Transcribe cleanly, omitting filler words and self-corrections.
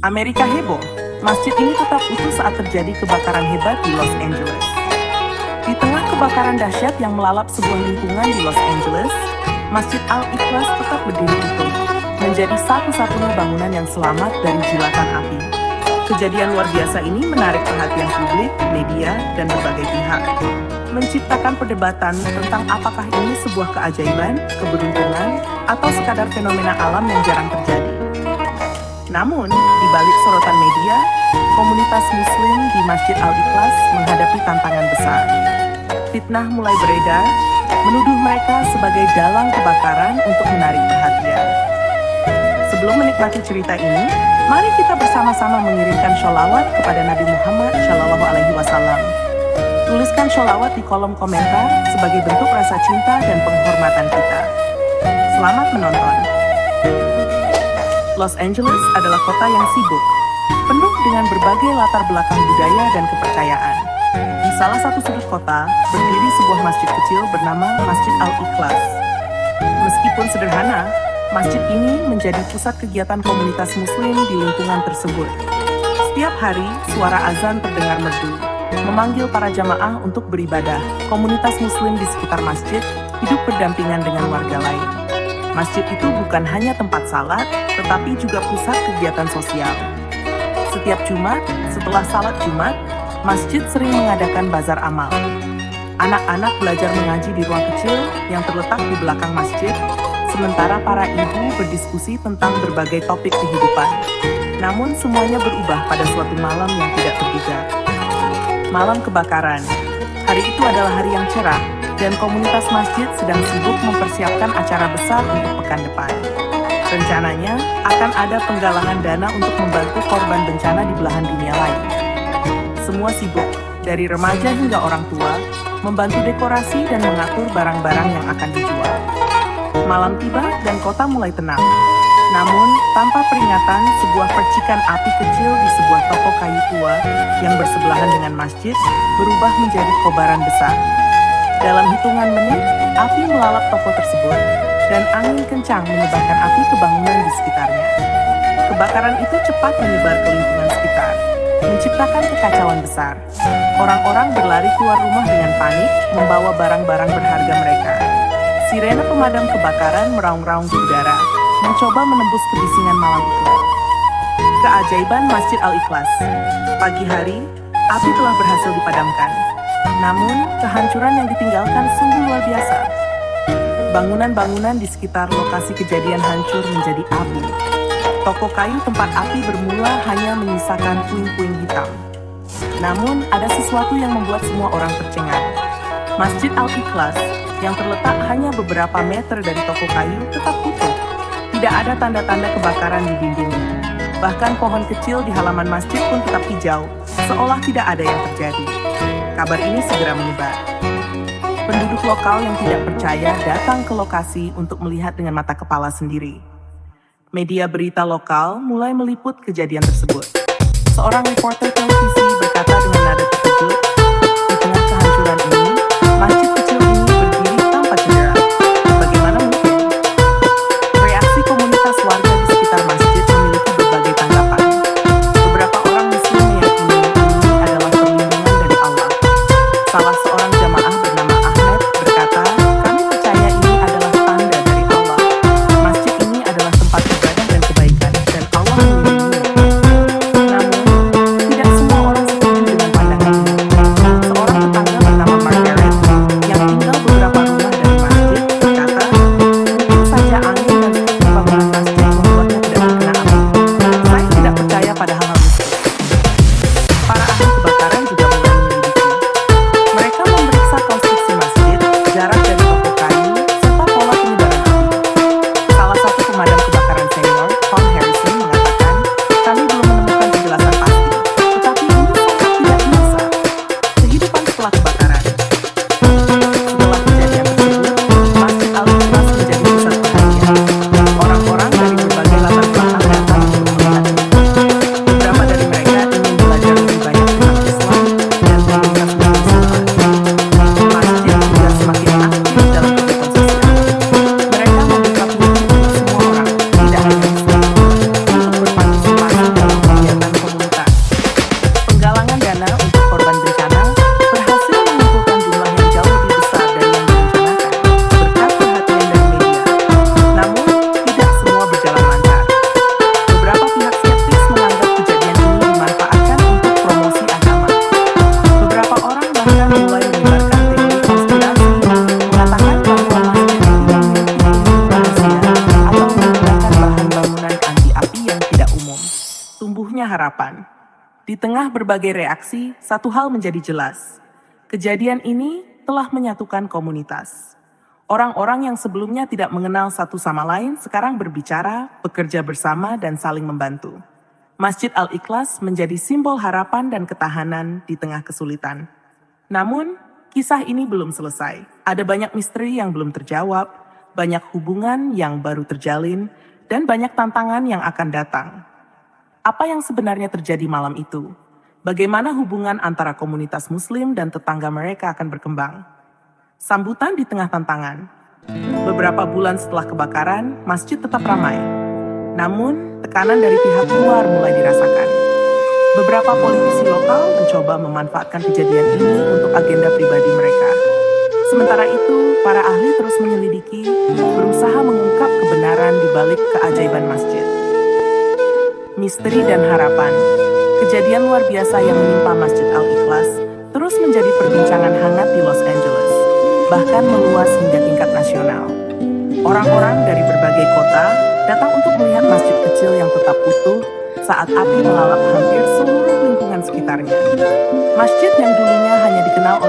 Amerika heboh, masjid ini tetap utuh saat terjadi kebakaran hebat di Los Angeles. Di tengah kebakaran dahsyat yang melalap sebuah lingkungan di Los Angeles, Masjid Al-Ikhlas tetap berdiri utuh, menjadi satu-satunya bangunan yang selamat dari jilatan api. Kejadian luar biasa ini menarik perhatian publik, media, dan berbagai pihak, menciptakan perdebatan tentang apakah ini sebuah keajaiban, keberuntungan, atau sekadar fenomena alam yang jarang terjadi. Namun, di balik sorotan media, komunitas Muslim di Masjid Al-Ikhlas menghadapi tantangan besar. Fitnah mulai beredar, menuduh mereka sebagai dalang kebakaran untuk menarik perhatian. Sebelum menikmati cerita ini, mari kita bersama-sama mengirimkan sholawat kepada Nabi Muhammad SAW. Tuliskan sholawat di kolom komentar sebagai bentuk rasa cinta dan penghormatan kita. Selamat menonton. Los Angeles adalah kota yang sibuk, penuh dengan berbagai latar belakang budaya dan kepercayaan. Di salah satu sudut kota, berdiri sebuah masjid kecil bernama Masjid Al-Ikhlas. Meskipun sederhana, masjid ini menjadi pusat kegiatan komunitas Muslim di lingkungan tersebut. Setiap hari, suara azan terdengar merdu, memanggil para jamaah untuk beribadah. Komunitas Muslim di sekitar masjid hidup berdampingan dengan warga lain. Masjid itu bukan hanya tempat salat, tetapi juga pusat kegiatan sosial. Setiap Jumat, setelah salat Jumat, masjid sering mengadakan bazar amal. Anak-anak belajar mengaji di ruang kecil yang terletak di belakang masjid, sementara para ibu berdiskusi tentang berbagai topik kehidupan. Namun semuanya berubah pada suatu malam yang tidak terduga. Malam kebakaran. Hari itu adalah hari yang cerah, dan komunitas masjid sedang sibuk mempersiapkan acara besar untuk pekan depan. Rencananya, akan ada penggalangan dana untuk membantu korban bencana di belahan dunia lain. Semua sibuk, dari remaja hingga orang tua, membantu dekorasi dan mengatur barang-barang yang akan dijual. Malam tiba dan kota mulai tenang. Namun, tanpa peringatan, sebuah percikan api kecil di sebuah toko kayu tua yang bersebelahan dengan masjid berubah menjadi kobaran besar. Dalam hitungan menit, api melalap toko tersebut, dan angin kencang menyebarkan api ke bangunan di sekitarnya. Kebakaran itu cepat menyebar ke lingkungan sekitar, menciptakan kekacauan besar. Orang-orang berlari keluar rumah dengan panik, membawa barang-barang berharga mereka. Sirene pemadam kebakaran meraung-raung di udara, mencoba menembus kebisingan malam itu. Keajaiban Masjid Al-Ikhlas. Pagi hari, api telah berhasil dipadamkan. Namun, kehancuran yang ditinggalkan sungguh luar biasa. Bangunan-bangunan di sekitar lokasi kejadian hancur menjadi abu. Toko kayu tempat api bermula hanya menyisakan puing-puing hitam. Namun, ada sesuatu yang membuat semua orang tercengang. Masjid Al-Ikhlas, yang terletak hanya beberapa meter dari toko kayu, tetap utuh. Tidak ada tanda-tanda kebakaran di dindingnya. Bahkan pohon kecil di halaman masjid pun tetap hijau, seolah tidak ada yang terjadi. Kabar ini segera menyebar. Penduduk lokal yang tidak percaya datang ke lokasi untuk melihat dengan mata kepala sendiri. Media berita lokal mulai meliput kejadian tersebut. Seorang reporter televisi berkata dengan nada terkejut, "Di tengah kehancuran ini, masjid kecil ini berdiri tanpa cedera. Bagaimana mungkin?" Reaksi komunitas warga di sekitar masjid memiliki berbagai tanggapan. Beberapa orang Muslim meyakini ini adalah perlindungan dari Allah. Salah seorang jamaah bernama Ahmed berkata, "Kami percaya ini adalah tanda dari Allah. Masjid ini adalah tempat ibadah dan kebaikan, dan Allah melindunginya." Namun, tidak semua orang setuju dengan pandangan ini. Seorang tetangga bernama Margaret, tumbuhnya harapan. Di tengah berbagai reaksi, satu hal menjadi jelas. Kejadian ini telah menyatukan komunitas. Orang-orang yang sebelumnya tidak mengenal satu sama lain sekarang berbicara, bekerja bersama, dan saling membantu. Masjid Al-Ikhlas menjadi simbol harapan dan ketahanan di tengah kesulitan. Namun, kisah ini belum selesai. Ada banyak misteri yang belum terjawab, banyak hubungan yang baru terjalin, dan banyak tantangan yang akan datang. Apa yang sebenarnya terjadi malam itu? Bagaimana hubungan antara komunitas Muslim dan tetangga mereka akan berkembang? Sambutan di tengah tantangan. Beberapa bulan setelah kebakaran, masjid tetap ramai. Namun, tekanan dari pihak luar mulai dirasakan. Beberapa politisi lokal mencoba memanfaatkan kejadian ini untuk agenda pribadi mereka. Sementara itu, para ahli terus menyelidiki, berusaha mengungkap kebenaran di balik keajaiban masjid. Misteri dan harapan. Kejadian luar biasa yang menimpa Masjid Al-Ikhlas terus menjadi perbincangan hangat di Los Angeles, bahkan meluas hingga tingkat nasional. Orang-orang dari berbagai kota datang untuk melihat masjid kecil yang tetap utuh saat api melalap hampir seluruh lingkungan sekitarnya. Masjid yang dulunya hanya dikenal oleh